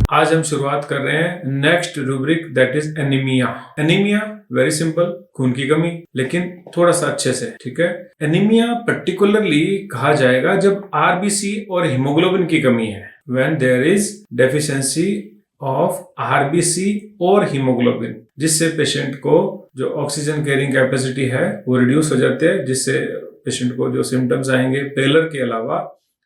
आज हम शुरुआत कर रहे हैं next rubric that is anaemia. Anaemia very simple, खून की कमी, लेकिन थोड़ा सा अच्छे से, ठीक है। एनीमिया पर्टिकुलरली कहा जाएगा जब आरबीसी और हीमोग्लोबिन की कमी है, when there is deficiency of RBC और हीमोग्लोबिन, जिससे पेशेंट को जो ऑक्सीजन कैरिंग कैपेसिटी है वो रिड्यूस हो जाती है, जिससे पेशेंट को जो सिम्टम्स आएंगे पेलर के अलावा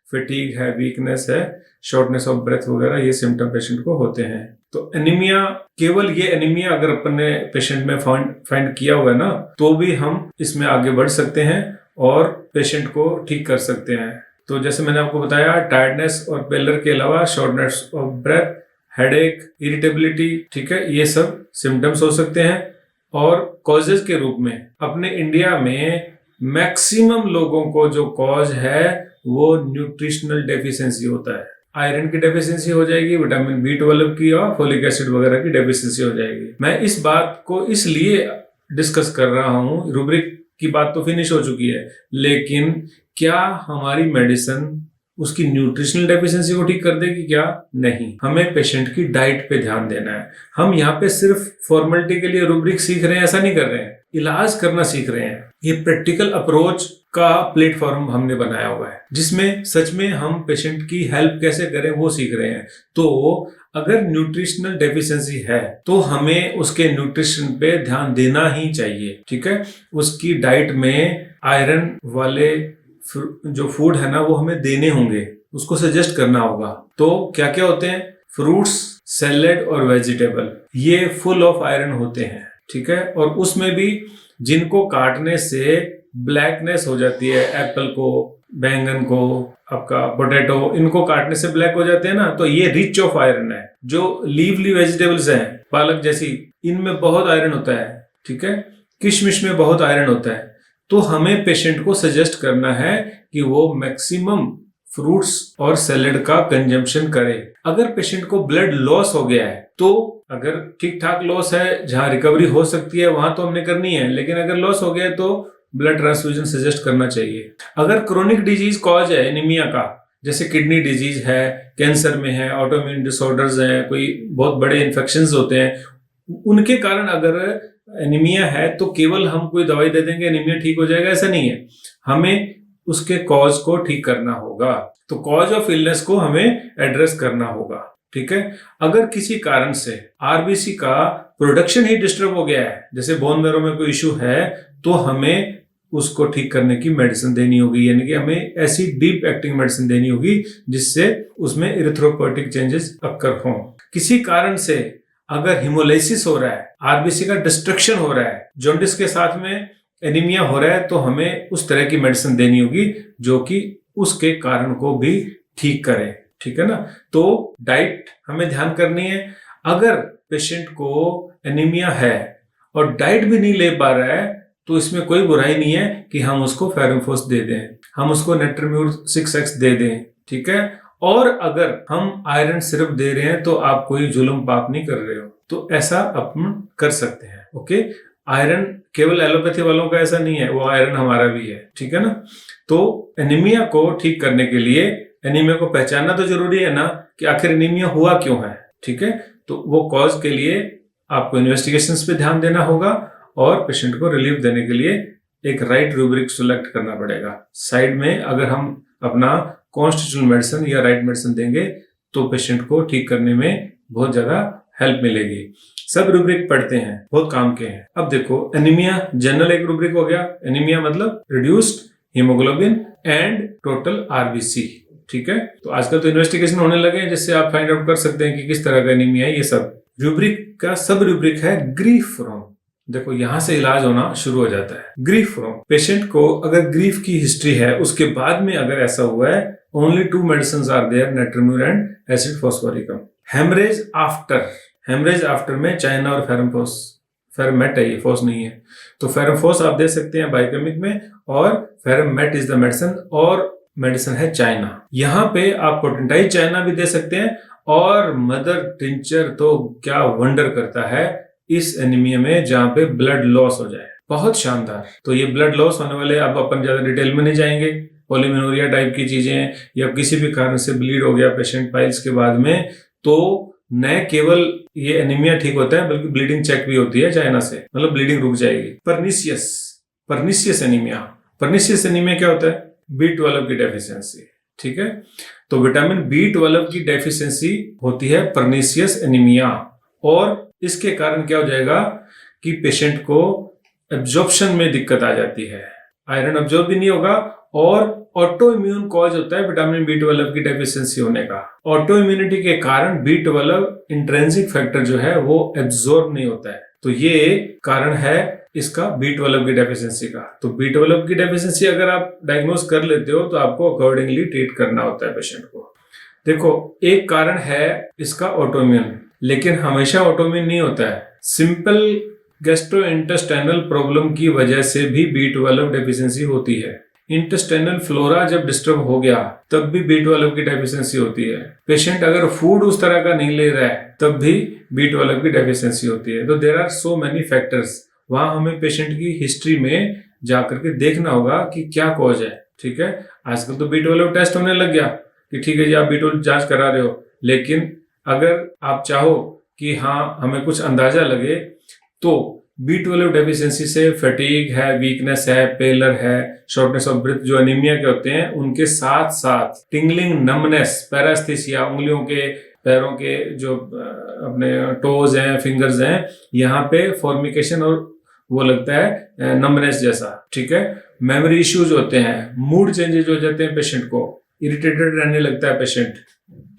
फटीग है, वीकनेस है, शॉर्टनेस ऑफ ब्रेथ वगैरह, ये सिम्टम पेशेंट को होते हैं। तो एनीमिया, केवल ये एनीमिया अगर अपन ने पेशेंट में फाइंड किया हुआ है ना, तो भी हम इसमें आगे बढ़ सकते हैं और पेशेंट को ठीक कर सकते हैं। तो जैसे मैंने आपको बताया, टायर्डनेस और पेलर के अलावा shortness of breath, headache, irritability, ठीक है, ये सब सिम्टम्स हो सकते हैं। और कॉजेज के रूप में अपने इंडिया में मैक्सिमम लोगों को जो कॉज है वो न्यूट्रिशनल डेफिशिएंसी होता है। आयरन की डेफिशिएंसी हो जाएगी, विटामिन B12 की और फोलिक एसिड वगैरह की डेफिशिएंसी हो जाएगी। मैं इस बात को इसलिए डिस्कस कर रहा हूँ, रूब्रिक की बात तो फिनिश हो चुकी है, लेकिन क्या हमारी मेडिसिन उसकी न्यूट्रिशनल डेफिशिएंसी को ठीक कर देगी? क्या नहीं। हमें पेशेंट की डाइट पे ध्यान देना है। हम यहाँ पे सिर्फ फॉर्मेलिटी के लिए रूब्रिक सीख रहे हैं, ऐसा नहीं कर रहे हैं, इलाज करना सीख रहे हैं। ये प्रैक्टिकल अप्रोच का प्लेटफॉर्म हमने बनाया हुआ है, जिसमें सच में हम पेशेंट की हेल्प कैसे करें वो सीख रहे हैं। तो अगर न्यूट्रिशनल डेफिशिएंसी है तो हमें उसके न्यूट्रिशन पे ध्यान देना ही चाहिए, ठीक है। उसकी डाइट में आयरन वाले जो फूड है ना वो हमें देने होंगे, उसको सजेस्ट करना होगा। तो क्या क्या होते हैं? फ्रूट्स, सैलेड और वेजिटेबल, ये फुल ऑफ आयरन होते हैं, ठीक है। और उसमें भी जिनको काटने से ब्लैकनेस हो जाती है, एप्पल को, बैंगन को, आपका पोटैटो, इनको काटने से ब्लैक हो जाते हैं ना, तो ये रिच ऑफ आयरन है। जो लीवली वेजिटेबल्स हैं, पालक जैसी, इनमें बहुत आयरन होता है, ठीक है। किशमिश में बहुत आयरन होता है। तो हमें पेशेंट को सजेस्ट करना है कि वो मैक्सिमम फ्रूट्स और सैलेड का कंजम्पशन करे। अगर पेशेंट को ब्लड लॉस हो गया है, तो अगर ठीक ठाक लॉस है, जहां रिकवरी हो सकती है वहां तो हमने करनी है, लेकिन अगर लॉस हो गया है तो ब्लड ट्रांसफ्यूजन सजेस्ट करना चाहिए। अगर क्रोनिक डिजीज कॉज है एनीमिया का, जैसे किडनी डिजीज है, कैंसर में है, ऑटोइम्यून डिसऑर्डर्स हैं, कोई बहुत बड़े इन्फेक्शंस होते हैं, उनके कारण अगर एनीमिया है तो केवल हम कोई दवाई दे देंगे एनीमिया ठीक हो जाएगा, ऐसा नहीं है। हमें उसके कॉज को ठीक करना होगा। तो कॉज ऑफ इलनेस को हमें एड्रेस करना होगा, ठीक है। अगर किसी कारण से आरबीसी का प्रोडक्शन ही डिस्टर्ब हो गया है, जैसे बोन मैरो में कोई इश्यू है, तो हमें उसको ठीक करने की मेडिसिन देनी होगी, यानी कि हमें ऐसी डीप एक्टिंग मेडिसिन देनी होगी जिससे उसमें इरिथ्रोपोइटिक चेंजेस अक्कर हों। किसी कारण से अगर हिमोलाइसिस हो रहा है, आरबीसी का डिस्ट्रक्शन हो रहा है, जॉन्डिस के साथ में एनीमिया हो रहा है, तो हमें उस तरह की मेडिसिन देनी होगी जो कि उसके कारण को भी ठीक करे, ठीक है ना। तो डाइट हमें ध्यान करनी है। अगर पेशेंट को एनीमिया है और डाइट भी नहीं ले पा रहा है, तो इसमें कोई बुराई नहीं है कि हम उसको फेरमफोस दे दें, हम उसको नेट्रम्यूर 6X दे दें, ठीक है। और अगर हम आयरन सिरप दे रहे हैं तो आप कोई जुल्म पाप नहीं कर रहे हो, तो ऐसा अपन कर सकते हैं, ओके। आयरन केवल एलोपैथी वालों का ऐसा नहीं है, वो आयरन हमारा भी है, ठीक है ना। तो एनीमिया को ठीक करने के लिए एनीमिया को पहचानना तो जरूरी है ना, कि आखिर एनीमिया हुआ क्यों है, ठीक है। तो वो कॉज के लिए आपको इन्वेस्टिगेशंस पे ध्यान देना होगा और पेशेंट को रिलीफ देने के लिए एक राइट रूब्रिक सिलेक्ट करना पड़ेगा। साइड में अगर हम अपना कॉन्स्टिट्यूशनल मेडिसिन या राइट मेडिसिन देंगे तो पेशेंट को ठीक करने में बहुत ज्यादा हेल्प मिलेगी। सब रूब्रिक पढ़ते हैं, बहुत काम के हैं। अब देखो, एनीमिया जनरल एक रूब्रिक हो गया। एनीमिया मतलब reduced haemoglobin and total RBC, ठीक है। तो आजकल तो इन्वेस्टिगेशन होने लगे हैं जिससे आप फाइंड आउट कर सकते हैं कि किस तरह का एनीमिया है। ये सब रूब्रिक का सब रूब्रिक है ग्रीफ फ्रॉम। देखो, यहां से इलाज होना शुरू हो जाता है। ग्रीफ फ्रॉम, पेशेंट को अगर ग्रीफ की हिस्ट्री है, उसके बाद में अगर ऐसा हुआ है, only 2 medicine are there, natrum mur and acid phosphoricum. Haemorrhage after, haemorrhage after में चाइना और फेरमफोस, फेरमेट है, ये फोस नहीं है, तो फेरमफोस आप दे सकते हैं बायोकेमिक में, और फेरमेट इज द मेडिसिन, और मेडिसिन है चाइना। यहाँ पे आप पोटेंटाइज चाइना भी दे सकते हैं, और मदर टिंचर तो क्या वंडर करता है इस एनीमिया में, जहां पे ब्लड लॉस हो जाए, बहुत शानदार। तो ये ब्लड लॉस होने वाले, अब अपन ज्यादा डिटेल में नहीं जाएंगे, पॉलीमेनोरिया टाइप की चीजें, या किसी भी कारण से ब्लीड हो गया पेशेंट पाइल्स के बाद में, तो न केवल ये एनीमिया ठीक होता है बल्कि ब्लीडिंग चेक भी होती है चाइना से, मतलब ब्लीडिंग रुक जाएगी। Pernicious anaemia. पर्निशियस एनीमिया क्या होता है? B12 की डेफिशिएंसी। ठीक है, तो विटामिन B12 की डेफिशिएंसी होती है पर्निशियस एनीमिया, और इसके कारण क्या हो जाएगा कि पेशेंट को एब्जॉर्प्शन में दिक्कत आ जाती है, आयरन एब्जॉर्ब भी नहीं होगा, और ऑटो इम्यून कॉज होता है विटामिन B12 की डेफिशिएंसी होने का। ऑटो इम्यूनिटी के कारण B12 इंट्रिंसिक फैक्टर जो है वो एब्जॉर्ब नहीं होता है, तो ये कारण है इसका B12 की डेफिशिएंसी का। तो B12 की डेफिशिएंसी अगर आप डायग्नोज कर लेते हो तो आपको अकॉर्डिंगली ट्रीट करना होता है पेशेंट को। देखो, एक कारण है इसका ऑटोइम्यून, लेकिन हमेशा ऑटोइम्यून नहीं होता है। सिंपल गैस्ट्रोइंटेस्टाइनल प्रॉब्लम की वजह से भी B12 डेफिशिएंसी होती है। इंटेस्टाइनल फ्लोरा जब डिस्टर्ब हो गया तब भी B12 की डेफिशिएंसी होती है। पेशेंट अगर फूड उस तरह का नहीं ले रहा है तब भी B12 की डेफिशिएंसी होती है। तो there are so many factors. वहां हमें पेशेंट की हिस्ट्री में जाकर के देखना होगा कि क्या कॉज है। ठीक है, आजकल तो B12 टेस्ट होने लग गया कि ठीक है जी आप B12 जांच करा रहे हो, लेकिन अगर आप चाहो कि हाँ हमें कुछ अंदाजा लगे तो B12 डेफिशिएंसी से फैटीग है, वीकनेस है, पेलर है, शॉर्टनेस ऑफ ब्रेथ जो एनीमिया के होते हैं, उनके साथ साथ टिंगलिंग, नमनेस, पैरास्थेसिया, उंगलियों के, पैरों के जो अपने टोज हैं, फिंगर्स हैं, यहाँ पे फॉर्मिकेशन और वो लगता है नमनेस जैसा। ठीक है, मेमोरी इश्यूज होते हैं, मूड चेंजेस हो जाते हैं, पेशेंट को इरिटेटेड रहने लगता है पेशेंट।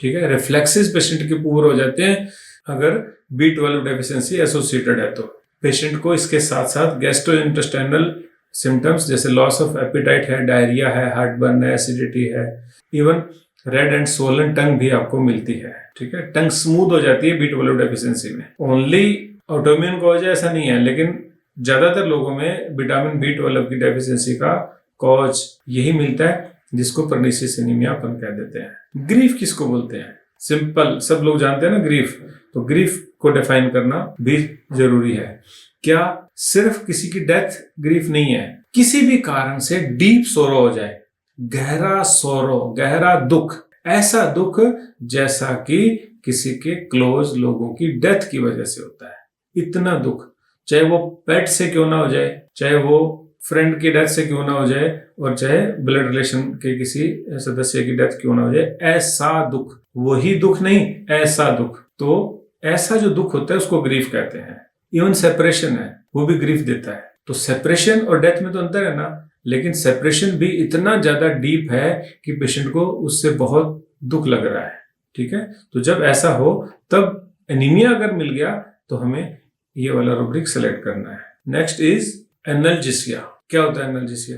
ठीक है, रिफ्लेक्सेस पेशेंट के पूरे हो जाते हैं अगर B12 डेफिशिएंसी एसोसिएटेड है तो। पेशेंट को इसके साथ साथ गैस्ट्रोइंटेस्टाइनल सिम्टम्स जैसे लॉस ऑफ एपिटाइट है, डायरिया है, हार्टबर्न है, एसिडिटी है, इवन रेड एंड सोलन टंग भी आपको मिलती है। ठीक है, टंग स्मूथ हो जाती है B12 डेफिशिएंसी में। ओनली ऑटोइम्यून कॉज ऐसा नहीं है, लेकिन ज्यादातर लोगों में विटामिन B12 की डेफिशिएंसी का कॉज यही मिलता है, जिसको पर्निशियस एनीमिया अपन कह देते हैं। ग्रीफ किसको बोलते हैं? सिंपल, सब लोग जानते हैं ना ग्रीफ। तो ग्रीफ को डिफाइन करना भी जरूरी है। क्या सिर्फ किसी की डेथ ग्रीफ नहीं है? किसी भी कारण से डीप सोरो हो जाए, गहरा सोरो, गहरा दुख, ऐसा दुख जैसा कि किसी के क्लोज लोगों की डेथ की वजह से होता है, इतना दुख, चाहे वो पेट से क्यों ना हो जाए, चाहे वो फ्रेंड की डेथ से क्यों ना हो जाए, और चाहे ब्लड रिलेशन के किसी सदस्य की डेथ क्यों ना हो जाए, ऐसा दुख, वही दुख नहीं, ऐसा दुख। तो ऐसा जो दुख होता है उसको ग्रीफ कहते हैं। इवन सेपरेशन है, वो भी ग्रीफ देता है। तो सेपरेशन और डेथ में तो अंतर है ना, लेकिन सेपरेशन भी इतना ज्यादा डीप है कि पेशेंट को उससे बहुत दुख लग रहा है। ठीक है, तो जब ऐसा हो तब एनीमिया अगर मिल गया तो हमें ये वाला रूब्रिक सेलेक्ट करना है। Next is analgesia. क्या होता है एनाल्जेसिया?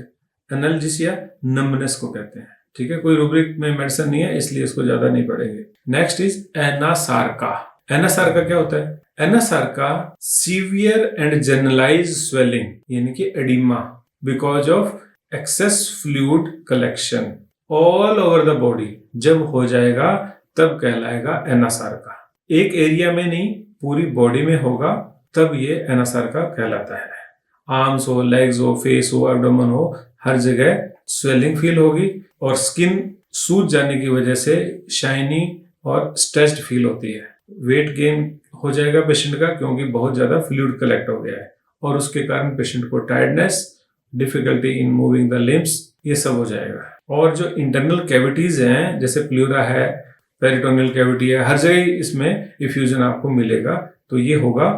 एनाल्जेसिया नमनेस को कहते हैं। ठीक है, कोई रूब्रिक में मेडिसिन नहीं है इसलिए इसको ज्यादा नहीं पढ़ेंगे। Next is anasarca. एनासार्का क्या होता है? Anasarca severe and generalised swelling यानी कि oedema because of access fluid collection all over the body जब हो जाएगा तब कहलाएगा एनासार्का। एक एरिया में नहीं, पूरी बॉडी में होगा तब ये एनासार्का कहलाता है। आर्म्स हो, लेग्स हो, फेस हो, एब्डोमेन हो, हर जगह स्वेलिंग फील होगी और स्किन सूज जाने की वजह से शाइनी और स्ट्रेस्ड फील होती है। वेट गेन हो जाएगा पेशेंट का क्योंकि बहुत ज्यादा फ्लूइड कलेक्ट हो गया है, और उसके कारण पेशेंट को tiredness, difficulty in moving the limbs, ये सब हो जाएगा। और जो इंटरनल कैविटीज हैं जैसे प्लूरा है, पेरिटोनियल कैविटी है, हर जगह इसमें इफ्यूजन आपको मिलेगा, तो ये होगा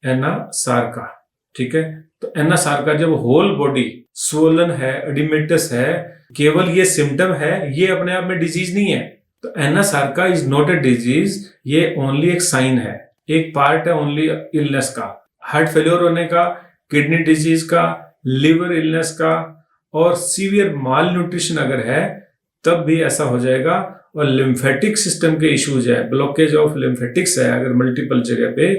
एनासार्का। ठीक है, तो एनासार्का जब होल बॉडी स्वोलन है, एडिमेटस है, केवल ये सिम्टम है, ये अपने आप में डिजीज नहीं है। तो anasarca is not a disease, ये ओनली एक साइन है, एक पार्ट है ओनली इलनेस का, हार्ट फेलियर होने का, किडनी डिजीज का, लिवर इलनेस का, और सीवियर माल न्यूट्रिशन अगर है तब भी ऐसा हो जाएगा। और लिम्फेटिक सिस्टम के इश्यूज है, ब्लॉकेज ऑफ लिम्फेटिक्स है अगर मल्टीपल जगह पे,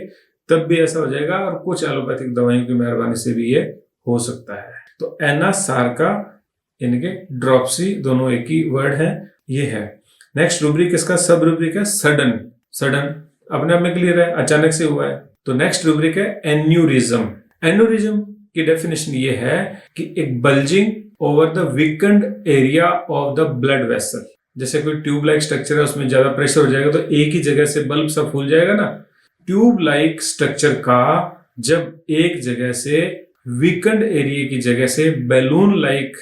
तब भी ऐसा हो जाएगा। और कुछ एलोपैथिक दवाइयों की मेहरबानी से भी ये हो सकता है। तो एनासार्का यानी कि ड्रॉप्सी, दोनों एक ही वर्ड है, ये है। नेक्स्ट रूब्रिक इसका सब रूब्रिक है सडन। सडन अपने आप में क्लियर है, अचानक से हुआ है। तो नेक्स्ट रूब्रिक है एन्यूरिज्म। एन्यूरिज्म की डेफिनेशन ये है कि एक bulging over the weekend area of the blood vessel. जैसे कोई ट्यूब लाइक स्ट्रक्चर है, उसमें ज्यादा प्रेशर हो जाएगा तो एक ही जगह से बल्ब सब फूल जाएगा ना। ट्यूब लाइक स्ट्रक्चर का जब एक जगह से वीकेंड एरिया की जगह से बैलून लाइक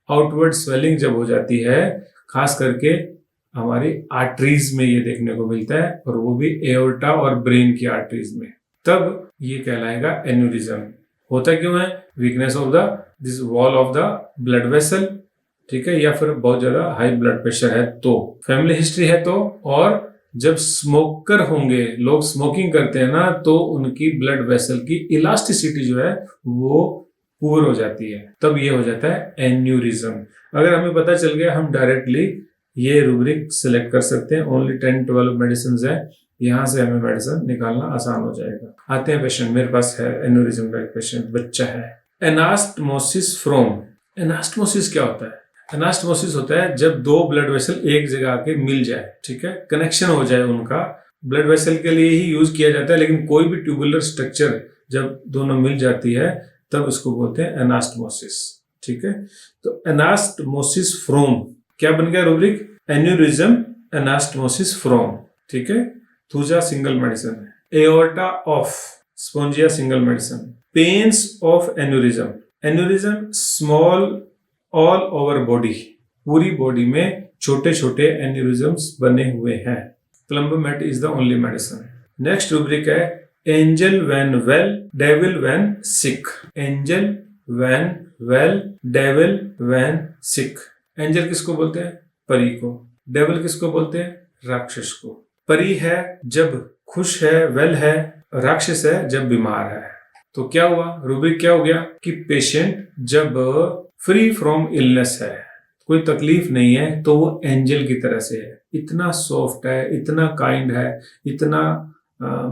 आउटवर्ड स्वेलिंग जब हो जाती है, खास करके हमारी आर्टरीज में ये देखने को मिलता है, और वो भी एओर्टा और ब्रेन की आर्टरीज में, तब ये कहलाएगा एन्यूरिज्म। होता क्यों है? Weakness of the this wall of the blood vessel, ठीक है, या फिर बहुत ज्यादा हाई ब्लड प्रेशर है तो, फैमिली हिस्ट्री है तो, और जब स्मोकर होंगे, लोग स्मोकिंग करते हैं ना, तो उनकी ब्लड वेसल की इलास्टिसिटी जो है वो पुअर हो जाती है, तब ये हो जाता है एन्यूरिज्म। अगर हमें पता चल गया, हम डायरेक्टली ये रूब्रिक सिलेक्ट कर सकते हैं। ओनली 10-12 मेडिसिन है, यहाँ से हमें मेडिसिन निकालना आसान हो जाएगा। आते हैं पेशेंट, मेरे पास है एन्यूरिज्म का एक पेशेंट, बच्चा है। एनास्टमोसिस फ्रॉम, एनास्टमोसिस क्या होता है? एनास्टमोसिस होता है जब दो ब्लड वेसल एक जगह आके मिल जाए, ठीक है, कनेक्शन हो जाए उनका। ब्लड वेसल के लिए ही यूज किया जाता है, लेकिन कोई भी ट्यूबुलर स्ट्रक्चर जब दोनों मिल जाती है तब उसको बोलते हैं एनास्टमोसिस, ठीक है। तो एनास्टमोसिस फ्रॉम क्या बन गया रूब्रिक? एन्यूरिज्म एनास्टमोसिस फ्रॉम, ठीक है। Thuja single medicine, aorta of spongia single medicine, pains of aneurysm, aneurysm small all over body, पूरी बॉडी में छोटे छोटे एन्यूरिज्म्स बने हुए हैं। क्लम्बोमेट is the only medicine. Next rubric है angel when well, devil when sick. Angel when well, devil when sick. Angel किसको बोलते हैं? परी को। डेविल किसको बोलते हैं? राक्षस को। परी है जब खुश है, वेल है, राक्षस है जब बीमार है। तो क्या हुआ? रूब्रिक क्या हो गया कि पेशेंट जब फ्री फ्रॉम इलनेस है, कोई तकलीफ नहीं है, तो वो एंजल की तरह से है। इतना सॉफ्ट है, इतना काइंड है, इतना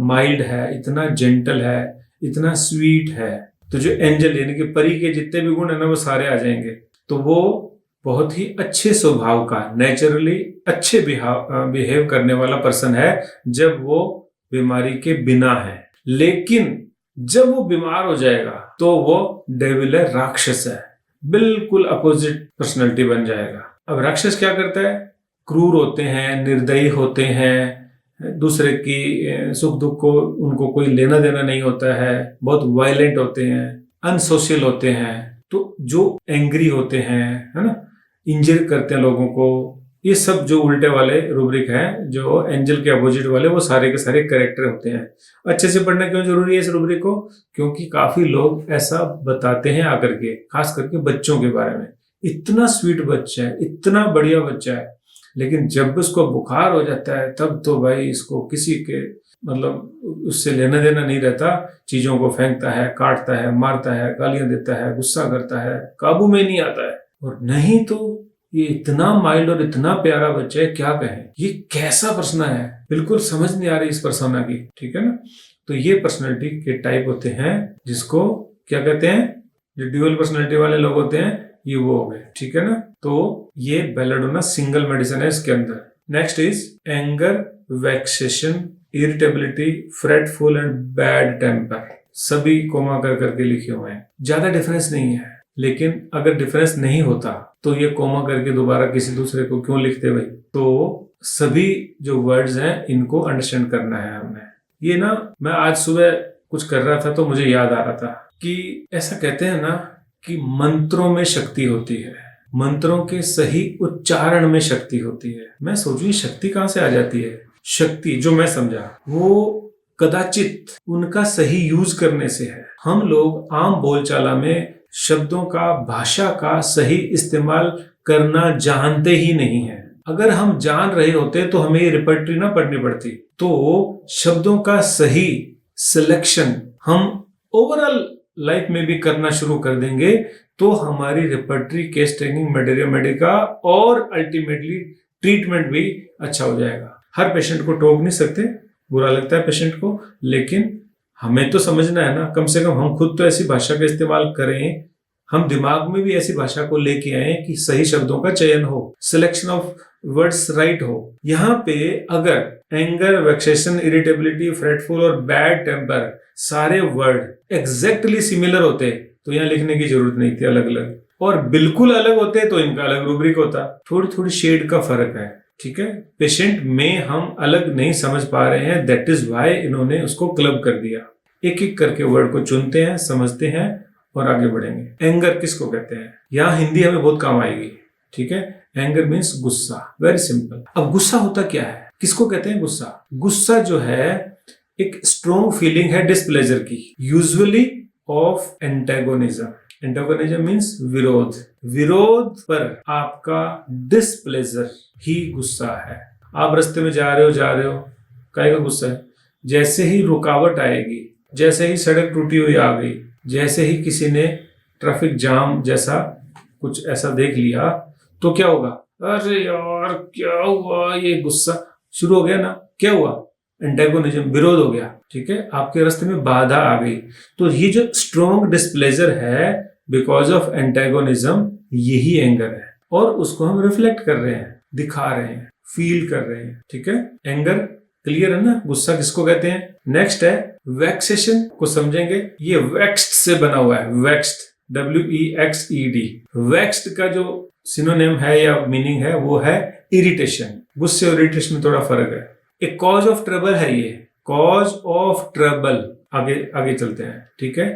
माइल्ड है, इतना जेंटल है, इतना स्वीट है। तो जो एंजल यानी कि परी के जितने भी गुण है ना, वो सारे आ जाएंगे। तो वो बहुत ही अच्छे स्वभाव का, नेचुरली अच्छे बिहेव करने वाला पर्सन है जब वो बीमारी के बिना है। लेकिन जब वो बीमार हो जाएगा तो वो डेविल है, राक्षस है, बिल्कुल अपोजिट पर्सनैलिटी बन जाएगा। अब राक्षस क्या करता है? क्रूर होते हैं, निर्दयी होते हैं, दूसरे की सुख दुख को उनको कोई लेना देना नहीं होता है, बहुत वायलेंट होते हैं, अनसोशल होते हैं। तो जो एंग्री होते हैं, है ना, इंजर करते हैं लोगों को, ये सब जो उल्टे वाले रूब्रिक हैं, जो एंजल के अपोजिट वाले, वो सारे के सारे कैरेक्टर होते हैं। अच्छे से पढ़ना क्यों जरूरी है इस रूब्रिक को? क्योंकि काफी लोग ऐसा बताते हैं आकर के, खास करके बच्चों के बारे में, इतना स्वीट बच्चा है, इतना बढ़िया बच्चा है, लेकिन जब उसको बुखार हो जाता है तब तो भाई इसको किसी के मतलब उससे लेना देना नहीं रहता, चीजों को फेंकता है, काटता है, मारता है, गालियां देता है, गुस्सा करता है, काबू में नहीं आता है। और नहीं तो ये इतना माइल्ड और इतना प्यारा बच्चा है, क्या कहें, ये कैसा पर्सना है, बिल्कुल समझ नहीं आ रही इस पर्सना की, ठीक है ना। तो ये पर्सनालिटी के टाइप होते हैं जिसको क्या कहते हैं? जो ड्यूअल पर्सनालिटी वाले लोग होते हैं, ये वो हो गए, ठीक है ना। तो ये बेलाडोना सिंगल मेडिसिन है इसके अंदर। Next is anger, vexation, irritability, fretful and bad temper. सभी कोमा कर करके लिखे हुए हैं, ज्यादा डिफरेंस नहीं है। लेकिन अगर डिफरेंस नहीं होता तो ये कोमा करके दोबारा किसी दूसरे को क्यों लिखते भाई? तो सभी जो वर्ड्स हैं इनको अंडरस्टैंड करना है हमने। ये ना, मैं आज सुबह कुछ कर रहा था तो मुझे याद आ रहा था कि ऐसा कहते हैं ना कि मंत्रों में शक्ति होती है, मंत्रों के सही उच्चारण में शक्ति होती है। मैं सोचूं शक्ति कहां से आ जाती है? शक्ति जो मैं समझा वो कदाचित उनका सही यूज करने से है। हम लोग आम बोलचाला में शब्दों का, भाषा का सही इस्तेमाल करना जानते ही नहीं है। अगर हम जान रहे होते तो हमें ये रिपर्टरी ना पढ़नी पड़ती। तो शब्दों का सही सिलेक्शन हम ओवरऑल लाइफ में भी करना शुरू कर देंगे तो हमारी repertory, case training, material Medica और अल्टीमेटली ट्रीटमेंट भी अच्छा हो जाएगा। हर पेशेंट को टोक नहीं सकते, बुरा लगता है पेशेंट को, लेकिन हमें तो समझना है ना, कम से कम हम खुद तो ऐसी भाषा का इस्तेमाल करें, हम दिमाग में भी ऐसी भाषा को लेके आए कि सही शब्दों का चयन हो, सिलेक्शन ऑफ वर्ड्स राइट हो। यहाँ पे अगर एंगर, वेक्सेशन, इरिटेबिलिटी, फ्रेटफुल और बैड टेम्पर सारे वर्ड एग्जैक्टली सिमिलर होते तो यहाँ लिखने की जरूरत नहीं थी अलग अलग। और बिल्कुल अलग होते तो इनका अलग रूब्रिक होता। थोड़ी थोड़ी शेड का फर्क है, ठीक है। पेशेंट में हम अलग नहीं समझ पा रहे हैं, दैट इज वाई इन्होंने उसको क्लब कर दिया। एक एक करके वर्ड को चुनते हैं, समझते हैं और आगे बढ़ेंगे। एंगर किसको कहते हैं, यहाँ हिंदी हमें बहुत काम आएगी, ठीक है। एंगर मीन्स गुस्सा, वेरी सिंपल। अब गुस्सा होता क्या है, किसको कहते हैं गुस्सा? गुस्सा जो है एक स्ट्रॉन्ग फीलिंग है डिस्प्लेजर की, usually of antagonism. Antagonism means विरोध, विरोध पर आपका डिस्प्लेजर ही गुस्सा है। आप रास्ते में जा रहे हो, काहे का गुस्सा है? जैसे ही रुकावट आएगी, जैसे ही सड़क टूटी हुई आ गई, जैसे ही किसी ने ट्रैफिक जाम जैसा कुछ ऐसा देख लिया, तो क्या होगा? अरे यार क्या हुआ, ये गुस्सा शुरू हो गया ना। क्या हुआ? एंटेगोनिज्म, विरोध हो गया, ठीक है। आपके रास्ते में बाधा आ गई। तो ये जो स्ट्रॉन्ग डिस्प्लेजर है बिकॉज ऑफ एंटेगोनिज्म, यही एंगर है और उसको हम रिफ्लेक्ट कर रहे हैं, दिखा रहे हैं, फील कर रहे हैं, ठीक है। एंगर क्लियर है ना? गुस्सा किसको कहते हैं? नेक्स्ट है वैक्सेशन को समझेंगे। ये वैक्स्ड से बना हुआ है, वैक्स्ड, WEXED। वैक्स्ड का जो सिनोनिम है या मीनिंग है वो है इरिटेशन। गुस्से और इरिटेशन में थोड़ा फर्क है। एक कॉज ऑफ ट्रबल है ये, कॉज ऑफ ट्रबल। आगे चलते हैं, ठीक है।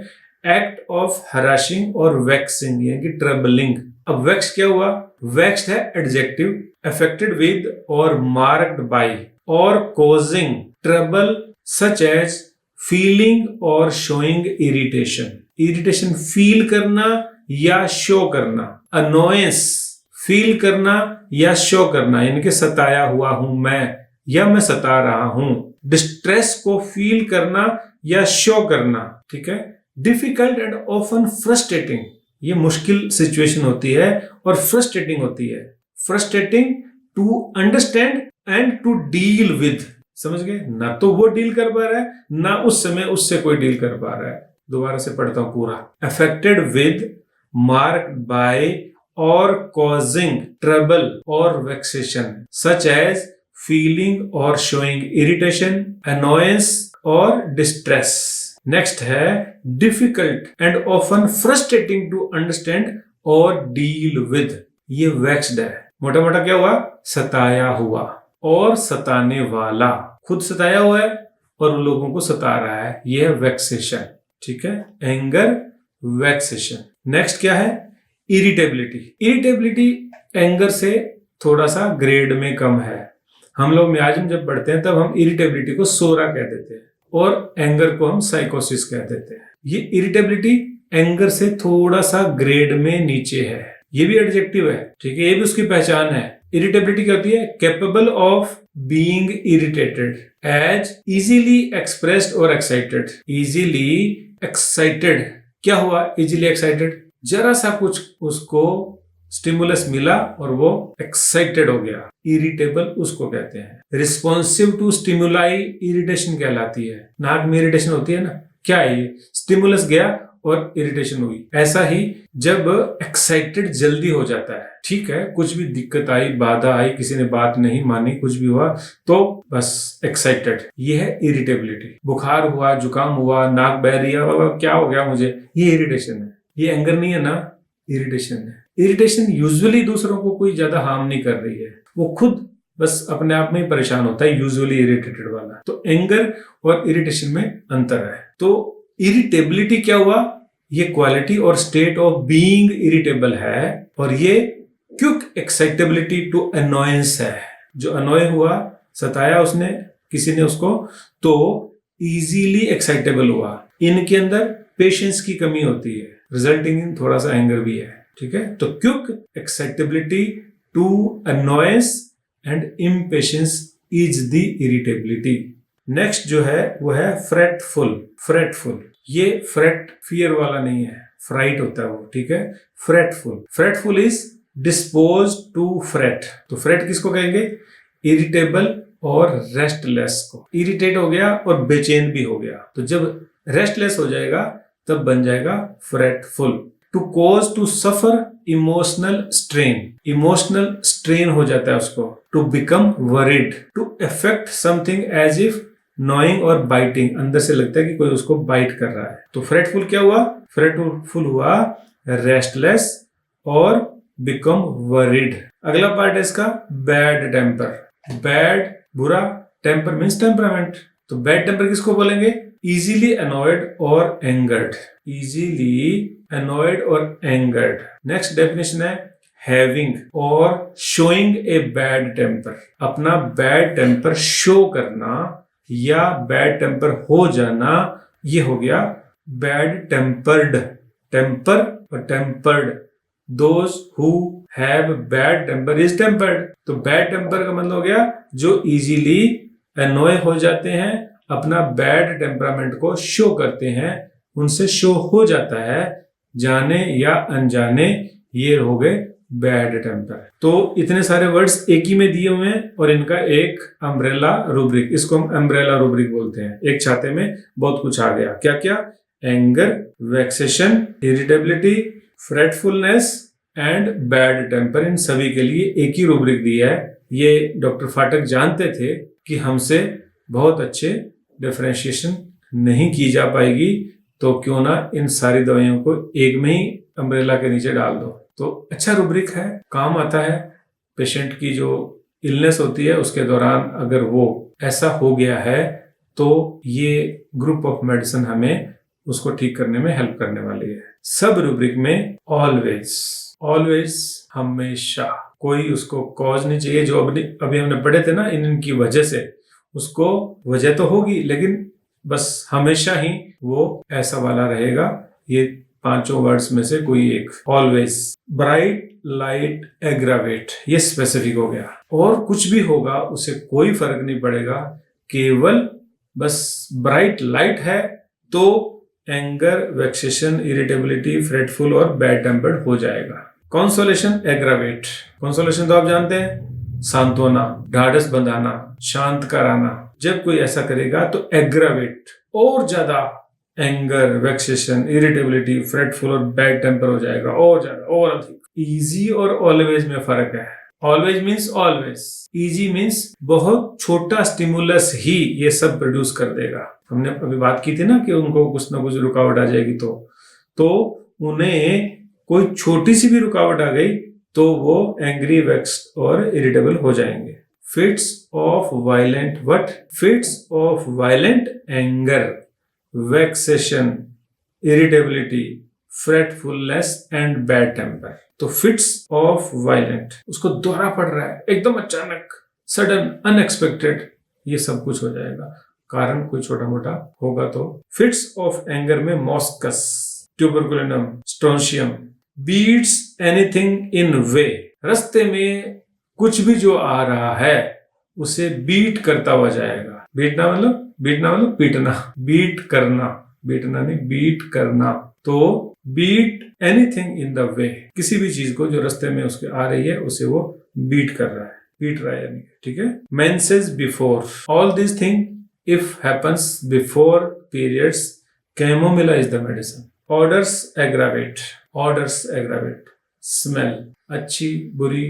एक्ट ऑफ हराशिंग और वैक्सिंग यानी कि ट्रबलिंग। अब वैक्स क्या हुआ? वैक्स्ड है एडजेक्टिव, अफेक्टेड विद और मार्क्ड बाय और causing trouble such as feeling और शोइंग इरिटेशन। इरिटेशन फील करना या शो करना, अनोयंस फील करना या शो करना, यानी कि सताया हुआ हूं मैं या मैं सता रहा हूं। डिस्ट्रेस को फील करना या शो करना, ठीक है। डिफिकल्ट एंड ऑफन फ्रस्ट्रेटिंग, ये मुश्किल सिचुएशन होती है और फ्रस्ट्रेटिंग होती है। Frustrating to understand and to deal with, समझ गए ना? तो वो डील कर पा रहा है ना उस समय उससे कोई डील कर पा रहा है। दोबारा से पढ़ता हूं पूरा। अफेक्टेड विद, मार्क्ड बाय और कॉजिंग ट्रबल और वेक्सेशन सच एज फीलिंग और शोइंग इरिटेशन, अनोयंस और डिस्ट्रेस। नेक्स्ट है difficult and often frustrating to understand और डील विद। ये वेक्स्ड है। मोटा मोटा क्या हुआ? सताया हुआ और सताने वाला, खुद सताया हुआ है और उन लोगों को सता रहा है, यह है वेक्सेशन, ठीक है। एंगर, वेक्सेशन। नेक्स्ट क्या है? इरिटेबिलिटी। इरिटेबिलिटी एंगर से थोड़ा सा ग्रेड में कम है। हम लोग मियाज में जब बढ़ते हैं तब हम इरिटेबिलिटी को सोरा कह देते हैं और एंगर को हम साइकोसिस कह देते हैं। ये इरिटेबिलिटी एंगर से थोड़ा सा ग्रेड में नीचे है। ये भी एडजेक्टिव है, ठीक है, ये भी उसकी पहचान है। इरिटेबिलिटी क्या होती है? Capable of being irritated, as easily expressed और एक्साइटेड। इजीली एक्साइटेड, क्या हुआ? इजीली एक्साइटेड, जरा सा कुछ उसको स्टिमुलस मिला और वो एक्साइटेड हो गया, इरिटेबल उसको कहते हैं। रिस्पॉन्सिव टू स्टिमुलाई इरिटेशन कहलाती है। नाक में इरिटेशन होती है ना, क्या है ये? स्टिमुलस गया और इरिटेशन हुई। ऐसा ही जब एक्साइटेड जल्दी हो जाता है, ठीक है, कुछ भी दिक्कत आई, बाधा आई, किसी ने बात नहीं मानी, कुछ भी हुआ तो बस एक्साइटेड, ये है इरिटेबिलिटी। बुखार हुआ, जुकाम हुआ, नाक बह रही है, क्या हो गया मुझे, ये इरिटेशन है। ये एंगर नहीं है ना, इरिटेशन है। इरिटेशन यूजुअली दूसरों को कोई ज्यादा हार्म नहीं कर रही है, वो खुद बस अपने आप में ही परेशान होता है, यूजुअली इरिटेटेड वाला। तो एंगर और इरिटेशन में अंतर है। तो इरिटेबिलिटी क्या हुआ? ये क्वालिटी और स्टेट ऑफ बीइंग इरिटेबल है और ये क्विक एक्साइटेबिलिटी टू अनोयंस है। जो अनोय हुआ, सताया उसने, किसी ने उसको, तो इजीली एक्साइटेबल हुआ। इनके अंदर पेशेंस की कमी होती है, रिजल्टिंग इन थोड़ा सा एंगर भी है, ठीक है। तो quick excitability to annoyance and impatience is the irritability. Next जो है वो है फ्रेटफुल। फ्रेटफुल, ये फ्रेट फियर वाला नहीं है, फ्राइट होता है वो, ठीक है। फ्रेटफुल, फ्रेटफुल इज डिस्पोज टू फ्रेट। तो फ्रेट किसको कहेंगे? इरिटेबल और रेस्टलेस को। इरिटेट हो गया और बेचैन भी हो गया, तो जब रेस्टलेस हो जाएगा तब बन जाएगा fretful. To cause to suffer emotional strain, emotional strain हो जाता है उसको। To become worried, to affect something as if gnawing or biting, अंदर से लगता है कि कोई उसको बाइट कर रहा है। तो फ्रेटफुल क्या हुआ? फ्रेटफुल हुआ रेस्टलेस और बिकम वरीड। अगला पार्ट है इसका बैड टेम्पर। बैड बुरा, टेम्पर मीन्स टेम्परामेंट। तो बैड टेम्पर किसको बोलेंगे? इजीली अनॉयड और एंगर्ड। इजीली अनॉयड और एंगर्ड। नेक्स्ट डेफिनेशन है हैविंग और शोइंग ए बैड टेम्पर। अपना बैड टेम्पर शो करना या बैड टेम्पर हो जाना, ये हो गया बैड टेम्पर्ड। टेम्पर और tempered, those who have bad temper is tempered. तो बैड टेम्पर का मतलब हो गया जो इजीली अनॉय हो जाते हैं, अपना बैड टेम्परामेंट को शो करते हैं, उनसे शो हो जाता है जाने या अनजाने, ये हो गए बैड टेम्पर। तो इतने सारे वर्ड्स एक ही में दिए हुए हैं और इनका एक अम्ब्रेला रूब्रिक, इसको हम अम्ब्रेला रूब्रिक बोलते हैं। एक छाते में बहुत कुछ आ गया। क्या क्या? Anger, vexation, irritability, fretfulness and bad temper. इन सभी के लिए एक ही रूब्रिक दिया है। ये डॉक्टर फाटक जानते थे कि हमसे बहुत अच्छे डिफरेंशिएशन नहीं की जा पाएगी, तो क्यों ना इन सारी दवाइयों को एक में ही अम्ब्रेला के नीचे डाल दो। तो अच्छा रूब्रिक है, काम आता है। पेशेंट की जो इलनेस होती है उसके दौरान अगर वो ऐसा हो गया है तो ये ग्रुप ऑफ मेडिसिन हमें उसको ठीक करने में हेल्प करने वाली है। सब रूब्रिक में ऑलवेज, ऑलवेज, हमेशा, कोई उसको कॉज नहीं चाहिए। जो अभी हमने पढ़े थे ना इनकी वजह से, उसको वजह तो होगी लेकिन बस हमेशा ही वो ऐसा वाला रहेगा। ये पांचों वर्ड्स में से कोई एक। ऑलवेज, ब्राइट, लाइट, एग्रावेट, ये स्पेसिफिक हो गया। और कुछ भी होगा उसे कोई फर्क नहीं पड़ेगा, केवल बस ब्राइट लाइट है तो एंगर, वेक्सेशन, इरिटेबिलिटी, फ्रेटफुल और बैड टेम्पर्ड हो जाएगा। Consolation, aggravate. कंसोलेशन तो आप जानते हैं, सांत्वना, ढाढ़स बंधाना, शांत कराना। जब कोई ऐसा करेगा तो एग्रावेट, और ज्यादा एंगर, वेक्सेशन, इरिटेबिलिटी, फ्रेटफुल और बैड टेम्पर हो जाएगा, और ज्यादा, और अधिक। इजी और ऑलवेज में फर्क है। Always means always, easy means बहुत छोटा स्टिमुलस ही ये सब प्रोड्यूस कर देगा। हमने अभी बात की थी ना कि उनको कुछ ना कुछ रुकावट आ जाएगी तो उन्हें कोई छोटी सी भी रुकावट आ गई तो वो एंग्री, वेक्स्ड और इरिटेबल हो जाएंगे। Fits of violent what? Fits of violent anger, vexation, irritability, fretfulness and bad temper. तो फिट्स ऑफ वायलेंट, उसको दोहरा पड़ रहा है, एकदम अचानक, सडन, अनएक्सपेक्टेड, ये सब कुछ हो जाएगा। कारण कोई छोटा मोटा होगा तो। फिट्स ऑफ एंगर में moschus, tuberculinum, strontium. Bites anything in way, रास्ते में कुछ भी जो आ रहा है उसे बीट करता हुआ जाएगा। बीटना मतलब पीटना, बीट करना, बीटना नहीं, बीट करना। तो beat anything in the way, किसी भी चीज को जो रास्ते में उसके आ रही है उसे वो बीट कर रहा है, पीट रहा है यानी, ठीक है। Menses before, all this thing if happens before periods, chamomilla is the medicine. Orders aggravate, orders aggravate. Smell, अच्छी बुरी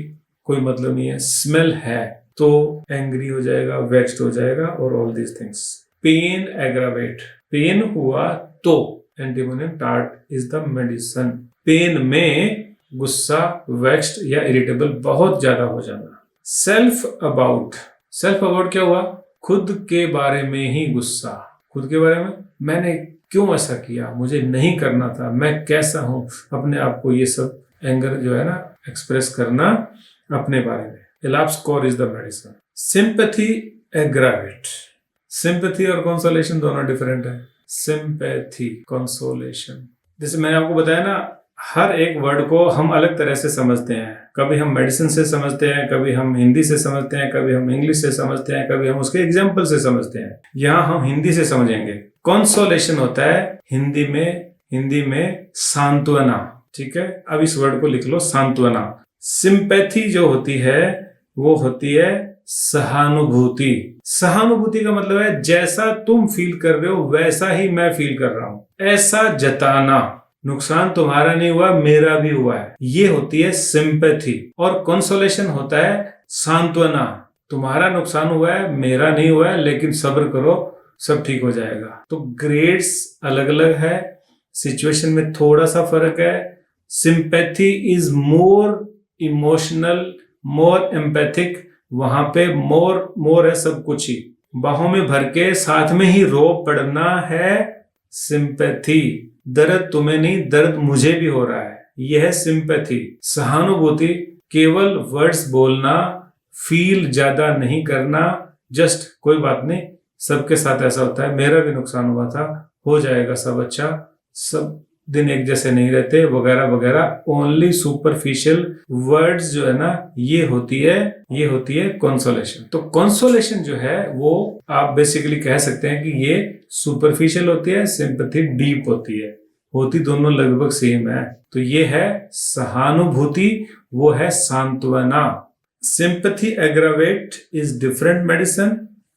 कोई मतलब नहीं है, स्मेल है तो एंग्री हो जाएगा, वेक्स्ड हो जाएगा और all these things. Pain aggravate, pain हुआ तो antimonium tart is the medicine. Pain में गुस्सा, वेक्स्ड या इरिटेबल बहुत ज्यादा हो जाना। सेल्फ अबाउट, सेल्फ अबाउट क्या हुआ? खुद के बारे में ही गुस्सा, खुद के बारे में, मैंने क्यों ऐसा किया, मुझे नहीं करना था, मैं कैसा हूं, अपने आप को, ये सब एंगर जो है ना एक्सप्रेस करना अपने बारे में। elapsed core is the medicine. Sympathy aggravate, sympathy और कंसोलेशन दोनों डिफरेंट है। सिंपैथी, कंसोलेशन, जैसे मैंने आपको बताया ना, हर एक वर्ड को हम अलग तरह से समझते हैं। कभी हम मेडिसिन से समझते हैं, कभी हम हिंदी से समझते हैं, कभी हम इंग्लिश से समझते हैं, कभी हम उसके एग्जाम्पल से समझते हैं। यहाँ हम हिंदी से समझेंगे। कंसोलेशन होता है हिंदी में सांत्वना, ठीक है। अब इस वर्ड को लिख लो, सांत्वना। सिंपैथी जो होती है वो होती है सहानुभूति। सहानुभूति का मतलब है जैसा तुम फील कर रहे हो वैसा ही मैं फील कर रहा हूं, ऐसा जताना, नुकसान तुम्हारा नहीं हुआ मेरा भी हुआ है, ये होती है सिंपैथी। और कंसोलेशन होता है सांत्वना, तुम्हारा नुकसान हुआ है मेरा नहीं हुआ है, लेकिन सब्र करो सब ठीक हो जाएगा। तो ग्रेड्स अलग अलग है, सिचुएशन में थोड़ा सा फर्क है, sympathy is more emotional, more empathic. वहां पे मोर है सब कुछ ही, बाहों में भर के साथ में ही रो पड़ना है सिंपैथी। दर्द तुम्हें नहीं, दर्द मुझे भी हो रहा है, यह है सिंपैथी। सहानुभूति केवल वर्ड्स बोलना, फील ज्यादा नहीं करना, जस्ट कोई बात नहीं, सबके साथ ऐसा होता है, मेरा भी नुकसान हुआ था, हो जाएगा सब अच्छा, सब दिन एक जैसे नहीं रहते, वगैरह वगैरह। ओनली सुपरफिशियल वर्ड्स जो है ना, ये होती है कंसोलेशन। तो कंसोलेशन जो है वो आप बेसिकली कह सकते हैं कि ये सुपरफिशियल होती है, सिंपैथी डीप होती है, होती दोनों लगभग सेम है। तो ये है सहानुभूति, वो है सांत्वना। Sympathy aggravate is different medicine,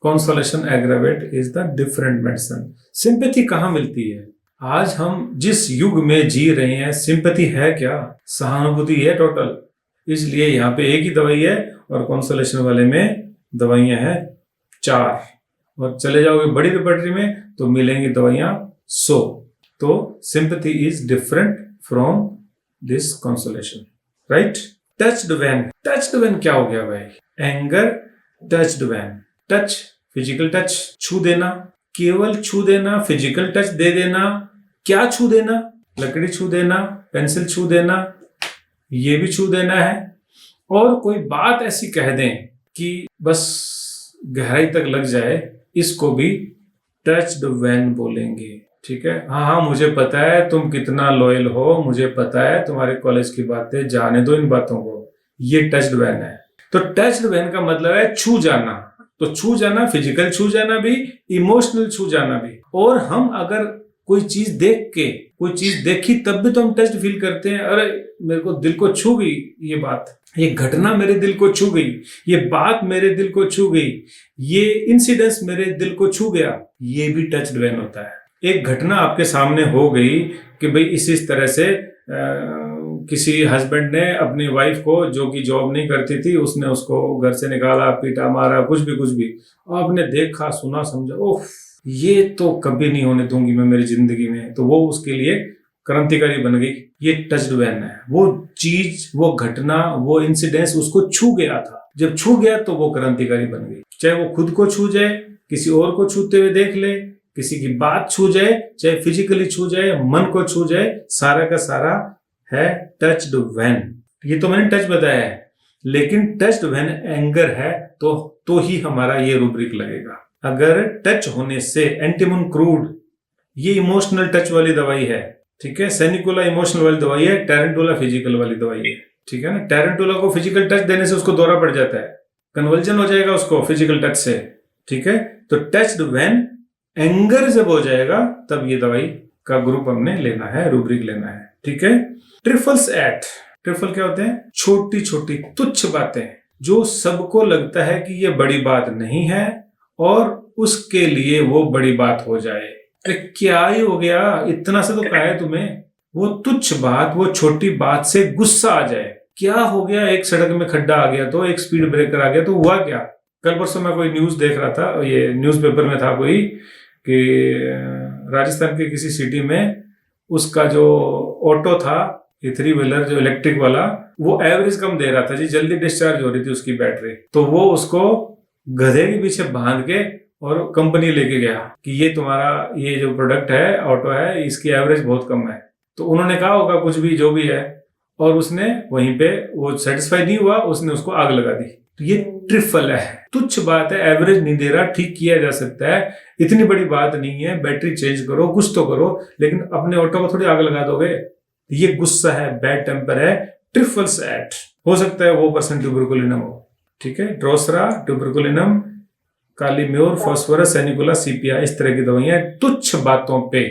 consolation aggravate is the different medicine. Sympathy कहाँ मिलती है? आज हम जिस युग में जी रहे हैं, सिंपैथी है क्या? सहानुभूति है टोटल। इसलिए यहाँ पे एक ही दवाई है और कंसोलेशन वाले में दवाइयां हैं 4, और चले जाओगे बड़ी रिपर्टरी में तो मिलेंगी दवाइयां 100। तो sympathy is different from this consolation, right? Touched when क्या हो गया भाई? Anger touched when, touch physical touch, छू देना, केवल छू देना, फिजिकल टच दे देना। क्या छू देना? लकड़ी छू देना, पेंसिल छू देना, ये भी छू देना है। और कोई बात ऐसी कह दें कि बस गहराई तक लग जाए, इसको भी टच्ड व्हेन बोलेंगे, ठीक है? हाँ, मुझे पता है तुम कितना लॉयल हो, मुझे पता है तुम्हारे कॉलेज की बातें, जाने दो इन बातों को, ये टच्ड व्हेन है। तो टच्ड व्हेन का मतलब है छू जाना। तो छू जाना, फिजिकल छू जाना भी, इमोशनल छू जाना भी। और हम अगर कोई चीज देख के, कोई चीज देखी तब भी तो हम टच फील करते हैं, अरे मेरे को दिल को छू गई ये बात, ये घटना मेरे दिल को छू गई, ये बात मेरे दिल को छू गई, ये इंसिडेंस मेरे दिल को छू गया, ये भी टच्ड व्हेन होता है। एक घटना आपके सामने हो गई कि भाई इस तरह से किसी हस्बैंड ने अपनी वाइफ को, जो कि जॉब नहीं करती थी, उसने उसको घर से निकाला, पीटा, मारा, कुछ भी आपने देखा, सुना, समझा, ओह ये तो कभी नहीं होने दूंगी मैं मेरी जिंदगी में, तो वो उसके लिए क्रांतिकारी बन गई। ये टच्ड व्हेन है। वो चीज, वो घटना, वो इंसिडेंस उसको छू गया था, जब छू गया तो वो क्रांतिकारी बन गई। चाहे वो खुद को छू जाए, किसी और को छूते हुए देख ले, किसी की बात छू जाए, चाहे फिजिकली छू जाए, मन को छू जाए, सारा का सारा है टच्ड व्हेन। ये तो मैंने टच बताया है, लेकिन टच्ड व्हेन एंगर है तो ही हमारा ये रूब्रिक लगेगा। अगर टच होने से, एंटीमोन क्रूड ये इमोशनल टच वाली दवाई है, ठीक है? सेनिकोला इमोशनल वाली दवाई है, टेरेंटोला फिजिकल वाली दवाई है, ठीक है ना? टेरेंटोला को फिजिकल टच देने से उसको दौरा पड़ जाता है, कन्वर्जन हो जाएगा उसको फिजिकल टच से, ठीक है? तो टच्ड व्हेन एंगर जब हो जाएगा तब ये दवाई का ग्रुप हमने लेना है, रूब्रिक लेना है, ठीक है? ट्रिफल्स एट, ट्रिफल क्या होते हैं? छोटी छोटी तुच्छ बातें जो सबको लगता है कि ये बड़ी बात नहीं है और उसके लिए वो बड़ी बात हो जाए। अरे क्या ही हो गया, इतना से तो कहा है तुम्हें। वो तुच्छ बात, वो छोटी बात से गुस्सा आ जाए। क्या हो गया, एक सड़क में खड्डा आ गया तो, एक स्पीड ब्रेकर आ गया तो हुआ क्या? कल परसों मैं कोई न्यूज देख रहा था, ये न्यूज़पेपर में था कोई, कि राजस्थान की किसी सिटी में उसका जो ऑटो था, ये 3 व्हीलर जो इलेक्ट्रिक वाला, वो एवरेज कम दे रहा था जी, जल्दी डिस्चार्ज हो रही थी उसकी बैटरी। तो वो उसको गधे के पीछे बांध के और कंपनी लेके गया कि ये तुम्हारा ये जो प्रोडक्ट है, ऑटो है, इसकी एवरेज बहुत कम है। तो उन्होंने कहा होगा कुछ भी, जो भी है, और उसने वहीं पे, वो सेटिस्फाई नहीं हुआ, उसने उसको आग लगा दी। तो ये ट्रिफल है, तुच्छ बात है, एवरेज नहीं दे रहा, ठीक किया जा सकता है, इतनी बड़ी बात नहीं है, बैटरी चेंज करो, कुछ तो करो, लेकिन अपने ऑटो को थोड़ी आग लगा दोगे। ये गुस्सा है, बैड टेम्पर है, ट्रिफल्स एट। हो सकता है वो पर्सन ट्यूबरकुलिनम हो, ठीक है? ड्रोसरा, ट्यूबरकुलिनम, काली म्योर, फॉस्फोरस, सेनिकुला, सीपिया, इस तरह की दवाइयां तुच्छ बातों पे।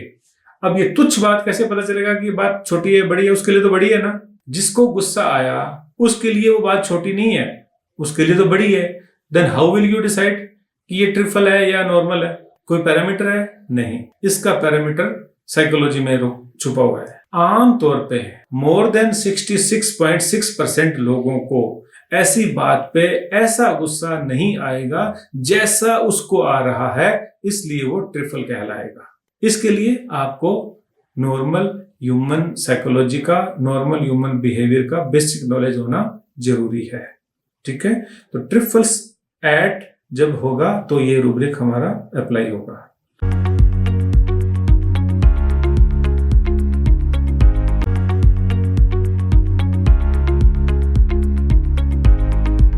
अब ये तुच्छ बात कैसे पता चलेगा कि बात छोटी है बड़ी है? उसके लिए तो बड़ी है ना। जिसको गुस्सा आया उसके लिए वो बात छोटी नहीं है, उसके लिए तो बड़ी है। Then how will you decide कि ये ट्रिफल है या नॉर्मल है? कोई पैरामीटर है? नहीं, इसका पैरामीटर साइकोलॉजी में छुपा हुआ है। आमतौर पे मोर देन 66.6% लोगों को ऐसी बात पे ऐसा गुस्सा नहीं आएगा जैसा उसको आ रहा है, इसलिए वो ट्रिफल कहलाएगा। इसके लिए आपको नॉर्मल ह्यूमन साइकोलॉजी का, नॉर्मल ह्यूमन बिहेवियर का बेसिक नॉलेज होना जरूरी है। ठीक है, तो ट्रिपल्स एट जब होगा तो ये रूब्रिक हमारा अप्लाई होगा।